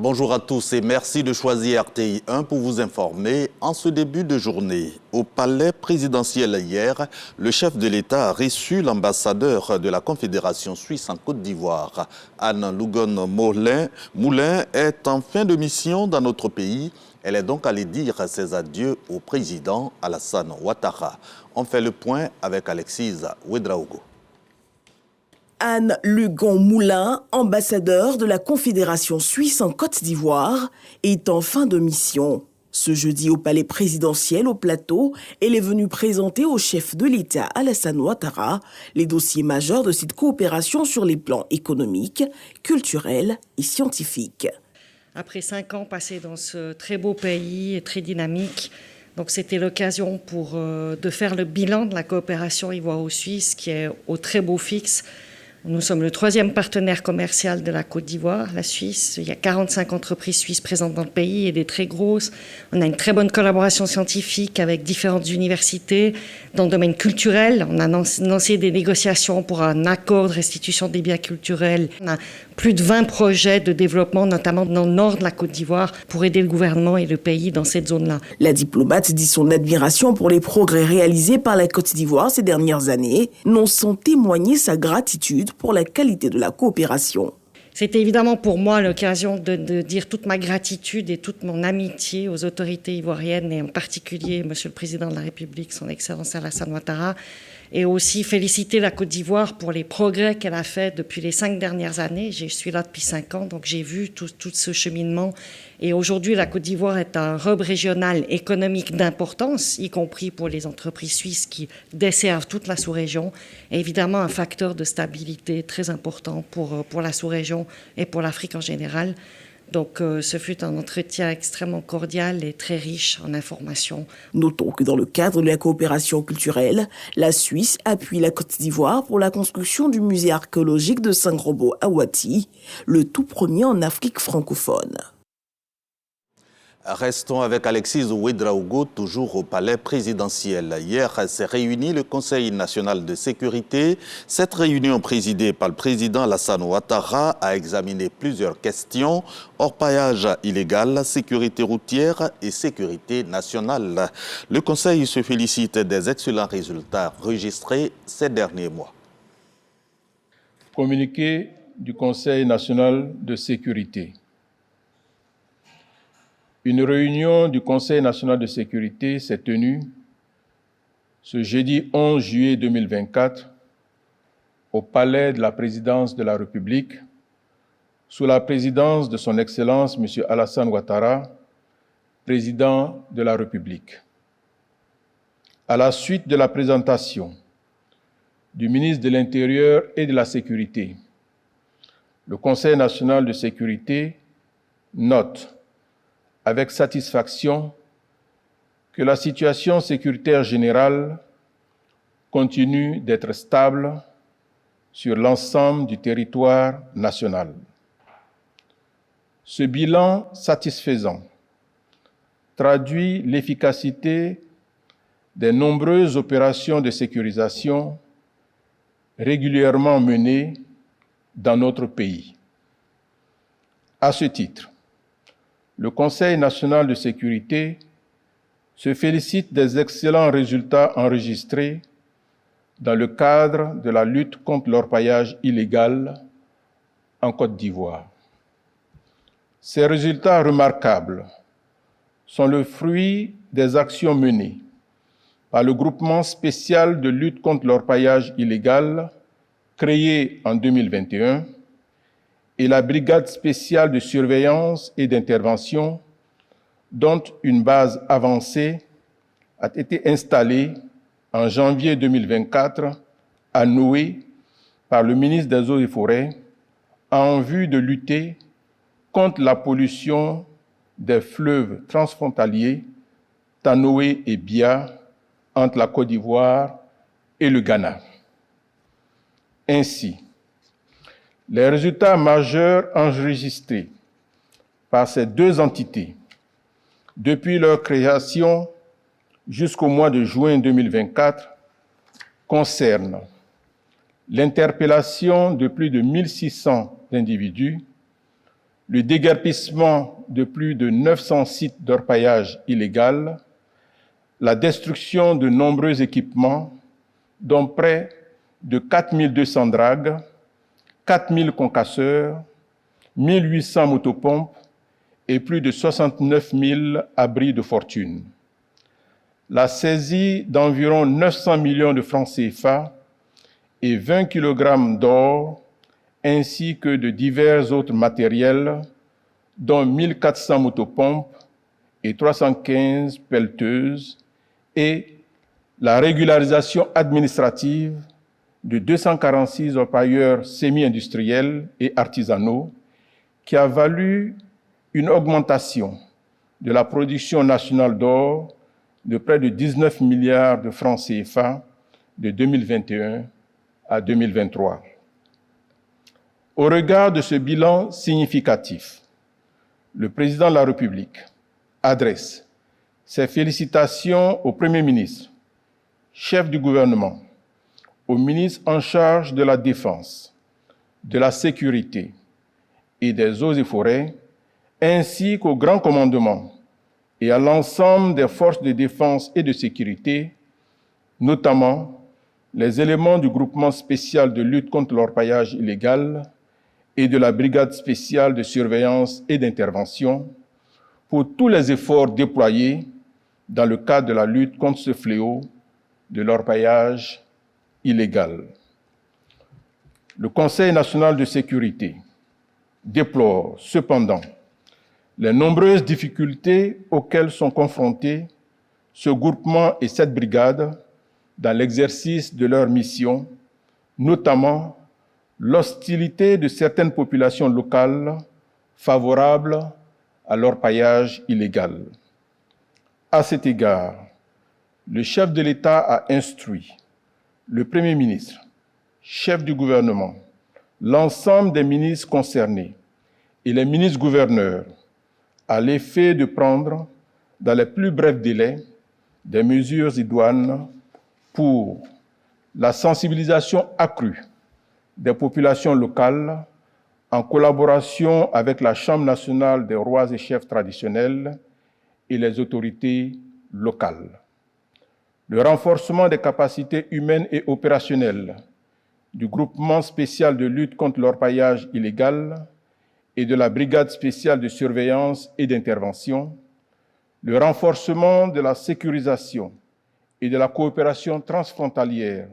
Bonjour à tous et merci de choisir RTI 1 pour vous informer en ce début de journée. Au palais présidentiel hier, le chef de l'État a reçu l'ambassadeur de la Confédération suisse en Côte d'Ivoire. Anne Lougon-Moulin est en fin de mission dans notre pays. Elle est donc allée dire ses adieux au président Alassane Ouattara. On fait le point avec Alexis Ouedraogo. Anne Lougon-Moulin, ambassadeur de la Confédération suisse en Côte d'Ivoire, est en fin de mission. Ce jeudi au palais présidentiel au Plateau, elle est venue présenter au chef de l'État Alassane Ouattara les dossiers majeurs de cette coopération sur les plans économiques, culturels et scientifiques. Après 5 ans passés dans ce très beau pays et très dynamique, donc c'était l'occasion de faire le bilan de la coopération ivoiro-suisse qui est au très beau fixe. Nous sommes le 3e partenaire commercial de la Côte d'Ivoire, la Suisse. Il y a 45 entreprises suisses présentes dans le pays et des très grosses. On a une très bonne collaboration scientifique avec différentes universités. Dans le domaine culturel, on a lancé des négociations pour un accord de restitution des biens culturels. On a plus de 20 projets de développement, notamment dans le nord de la Côte d'Ivoire, pour aider le gouvernement et le pays dans cette zone-là. La diplomate dit son admiration pour les progrès réalisés par la Côte d'Ivoire ces dernières années, non sans témoigner sa gratitude pour la qualité de la coopération. C'était évidemment pour moi l'occasion de dire toute ma gratitude et toute mon amitié aux autorités ivoiriennes et en particulier Monsieur le Président de la République, Son Excellence Alassane Ouattara, et aussi féliciter la Côte d'Ivoire pour les progrès qu'elle a fait depuis les 5 dernières années. Je suis là depuis 5 ans, donc j'ai vu tout ce cheminement. Et aujourd'hui, la Côte d'Ivoire est un hub régional économique d'importance, y compris pour les entreprises suisses qui desservent toute la sous-région. Et évidemment, un facteur de stabilité très important pour la sous-région et pour l'Afrique en général. Donc, ce fut un entretien extrêmement cordial et très riche en informations. Notons que dans le cadre de la coopération culturelle, la Suisse appuie la Côte d'Ivoire pour la construction du musée archéologique de Saint-Grobo à Ouati, le tout premier en Afrique francophone. Restons avec Alexis Ouedraogo, toujours au palais présidentiel. Hier s'est réuni le Conseil national de sécurité. Cette réunion présidée par le président Alassane Ouattara a examiné plusieurs questions: orpaillage illégal, sécurité routière et sécurité nationale. Le Conseil se félicite des excellents résultats enregistrés ces derniers mois. Communiqué du Conseil national de sécurité. Une réunion du Conseil national de sécurité s'est tenue ce jeudi 11 juillet 2024 au palais de la présidence de la République sous la présidence de son Excellence M. Alassane Ouattara, président de la République. À la suite de la présentation du ministre de l'Intérieur et de la Sécurité, le Conseil national de sécurité note avec satisfaction que la situation sécuritaire générale continue d'être stable sur l'ensemble du territoire national. Ce bilan satisfaisant traduit l'efficacité des nombreuses opérations de sécurisation régulièrement menées dans notre pays. À ce titre, le Conseil national de sécurité se félicite des excellents résultats enregistrés dans le cadre de la lutte contre l'orpaillage illégal en Côte d'Ivoire. Ces résultats remarquables sont le fruit des actions menées par le groupement spécial de lutte contre l'orpaillage illégal créé en 2021 et la brigade spéciale de surveillance et d'intervention, dont une base avancée a été installée en janvier 2024 à Noé par le ministre des Eaux et Forêts en vue de lutter contre la pollution des fleuves transfrontaliers Tanoé et Bia entre la Côte d'Ivoire et le Ghana. Ainsi, les résultats majeurs enregistrés par ces deux entités depuis leur création jusqu'au mois de juin 2024 concernent l'interpellation de plus de 1600 individus, le déguerpissement de plus de 900 sites d'orpaillage illégal, la destruction de nombreux équipements, dont près de 4200 dragues, 4000 concasseurs, 1800 motopompes et plus de 69 000 abris de fortune. La saisie d'environ 900 millions de francs CFA et 20 kg d'or, ainsi que de divers autres matériels, dont 1400 motopompes et 315 pelleteuses, et la régularisation administrative de 246 orpailleurs semi-industriels et artisanaux, qui a valu une augmentation de la production nationale d'or de près de 19 milliards de francs CFA de 2021 à 2023. Au regard de ce bilan significatif, le président de la République adresse ses félicitations au Premier ministre, chef du gouvernement, au ministre en charge de la Défense, de la Sécurité et des Eaux et Forêts, ainsi qu'au Grand Commandement et à l'ensemble des forces de défense et de sécurité, notamment les éléments du groupement spécial de lutte contre l'orpaillage illégal et de la brigade spéciale de surveillance et d'intervention, pour tous les efforts déployés dans le cadre de la lutte contre ce fléau de l'orpaillage illégal. Le Conseil national de sécurité déplore cependant les nombreuses difficultés auxquelles sont confrontés ce groupement et cette brigade dans l'exercice de leur mission, notamment l'hostilité de certaines populations locales favorables à l'orpaillage illégal. À cet égard, le chef de l'État a instruit le Premier ministre, chef du gouvernement, l'ensemble des ministres concernés et les ministres-gouverneurs à l'effet de prendre, dans les plus brefs délais, des mesures idoines pour la sensibilisation accrue des populations locales en collaboration avec la Chambre nationale des rois et chefs traditionnels et les autorités locales. Le renforcement des capacités humaines et opérationnelles du groupement spécial de lutte contre l'orpaillage illégal et de la brigade spéciale de surveillance et d'intervention, le renforcement de la sécurisation et de la coopération transfrontalière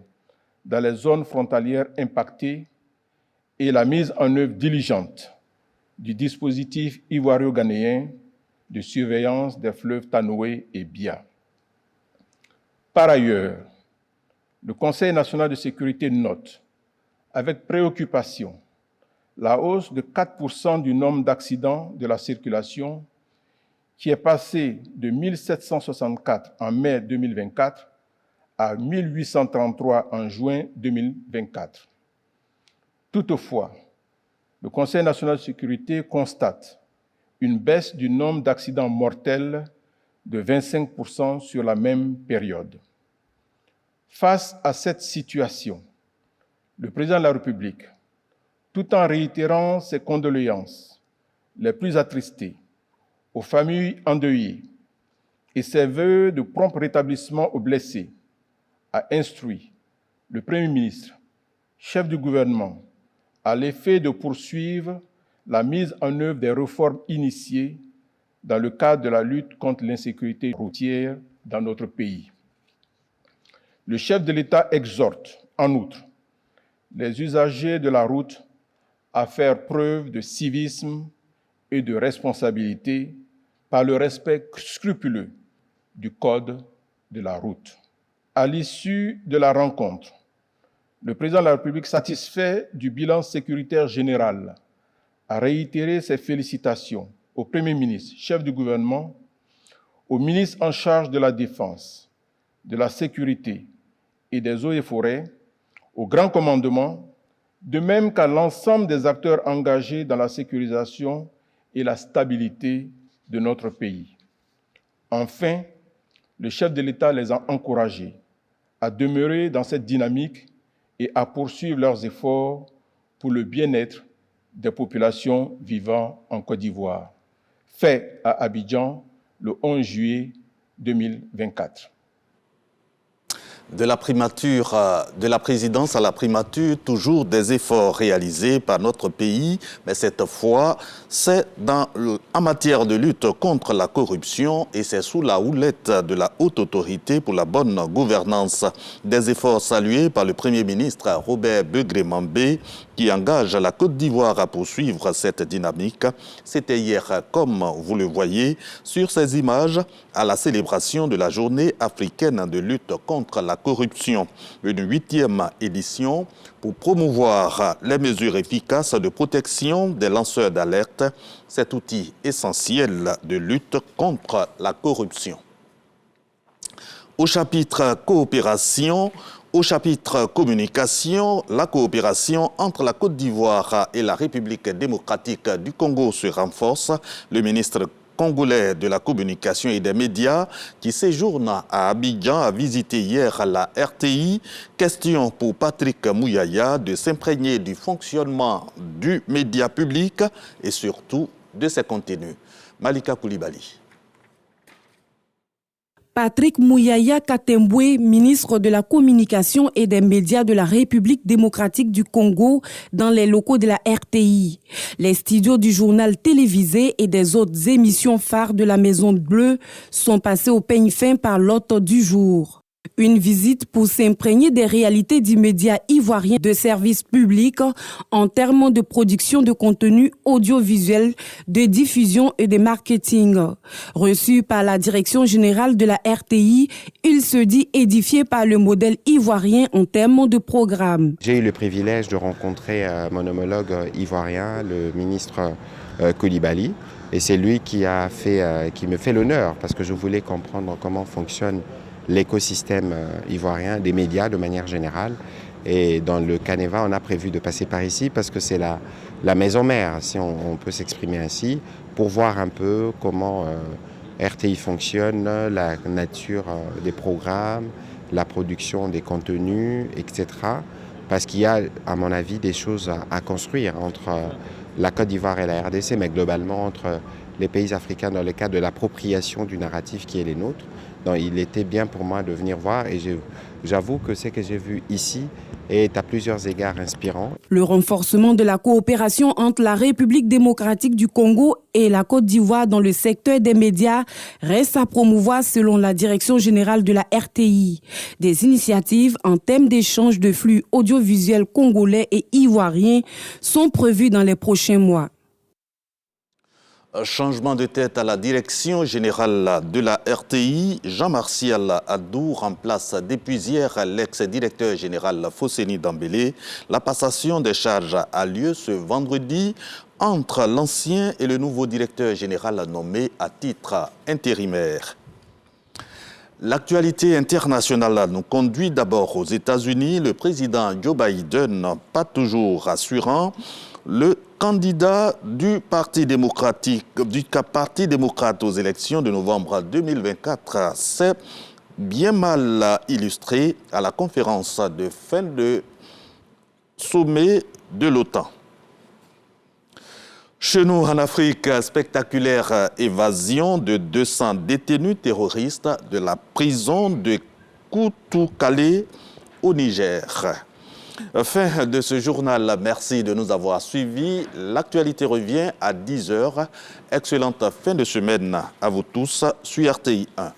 dans les zones frontalières impactées et la mise en œuvre diligente du dispositif ivoiro-ghanéen de surveillance des fleuves Tanoé et Bia. Par ailleurs, le Conseil national de sécurité note avec préoccupation la hausse de 4% du nombre d'accidents de la circulation qui est passé de 1764 en mai 2024 à 1833 en juin 2024. Toutefois, le Conseil national de sécurité constate une baisse du nombre d'accidents mortels de 25% sur la même période. Face à cette situation, le président de la République, tout en réitérant ses condoléances les plus attristées aux familles endeuillées et ses vœux de prompt rétablissement aux blessés, a instruit le Premier ministre, chef du gouvernement, à l'effet de poursuivre la mise en œuvre des réformes initiées dans le cadre de la lutte contre l'insécurité routière dans notre pays. Le chef de l'État exhorte, en outre, les usagers de la route à faire preuve de civisme et de responsabilité par le respect scrupuleux du code de la route. À l'issue de la rencontre, le président de la République, satisfait du bilan sécuritaire général, a réitéré ses félicitations au Premier ministre, chef du gouvernement, au ministre en charge de la Défense, de la Sécurité et des Eaux et Forêts, au Grand Commandement, de même qu'à l'ensemble des acteurs engagés dans la sécurisation et la stabilité de notre pays. Enfin, le chef de l'État les a encouragés à demeurer dans cette dynamique et à poursuivre leurs efforts pour le bien-être des populations vivant en Côte d'Ivoire, fait à Abidjan le 11 juillet 2024. De la présidence à la primature, toujours des efforts réalisés par notre pays, mais cette fois, c'est en matière de lutte contre la corruption et c'est sous la houlette de la haute autorité pour la bonne gouvernance. Des efforts salués par le Premier ministre Robert Begré-Mambé qui engage la Côte d'Ivoire à poursuivre cette dynamique. C'était hier, comme vous le voyez, sur ces images, à la célébration de la journée africaine de lutte contre la corruption, une 8e édition pour promouvoir les mesures efficaces de protection des lanceurs d'alerte, cet outil essentiel de lutte contre la corruption. Au chapitre coopération, au chapitre communication, la coopération entre la Côte d'Ivoire et la République démocratique du Congo se renforce. Le ministre congolais de la communication et des médias qui séjourne à Abidjan a visité hier la RTI. Question pour Patrick Mouyaya de s'imprégner du fonctionnement du média public et surtout de ses contenus. Malika Koulibaly. Patrick Mouyaya Katembwe, ministre de la Communication et des médias de la République démocratique du Congo, dans les locaux de la RTI. Les studios du journal télévisé et des autres émissions phares de la Maison Bleue sont passés au peigne fin par l'hôte du jour. Une visite pour s'imprégner des réalités du média ivoirien de service public en termes de production de contenu audiovisuel, de diffusion et de marketing. Reçu par la direction générale de la RTI, il se dit édifié par le modèle ivoirien en termes de programme. J'ai eu le privilège de rencontrer mon homologue ivoirien, le ministre Koulibaly, et c'est lui qui me fait l'honneur parce que je voulais comprendre comment fonctionne l'écosystème ivoirien, des médias de manière générale. Et dans le Caneva, on a prévu de passer par ici parce que c'est la maison mère, si on peut s'exprimer ainsi, pour voir un peu comment RTI fonctionne, la nature des programmes, la production des contenus, etc. Parce qu'il y a, à mon avis, des choses à construire entre la Côte d'Ivoire et la RDC, mais globalement entre les pays africains dans le cadre de l'appropriation du narratif qui est les nôtres. Donc, il était bien pour moi de venir voir et j'avoue que ce que j'ai vu ici est à plusieurs égards inspirant. Le renforcement de la coopération entre la République démocratique du Congo et la Côte d'Ivoire dans le secteur des médias reste à promouvoir selon la direction générale de la RTI. Des initiatives en termes d'échange de flux audiovisuels congolais et ivoiriens sont prévues dans les prochains mois. Changement de tête à la direction générale de la RTI, Jean-Martial Adou remplace depuis hier l'ex-directeur général Fosseni Dambélé. La passation des charges a lieu ce vendredi entre l'ancien et le nouveau directeur général nommé à titre intérimaire. L'actualité internationale nous conduit d'abord aux États-Unis. Le président Joe Biden, pas toujours rassurant, le candidat du Parti démocrate aux élections de novembre 2024 s'est bien mal illustré à la conférence de fin de sommet de l'OTAN. Chez nous, en Afrique, spectaculaire évasion de 200 détenus terroristes de la prison de Koutoukale au Niger. Fin de ce journal, merci de nous avoir suivis. L'actualité revient à 10 h. Excellente fin de semaine à vous tous sur RTI 1.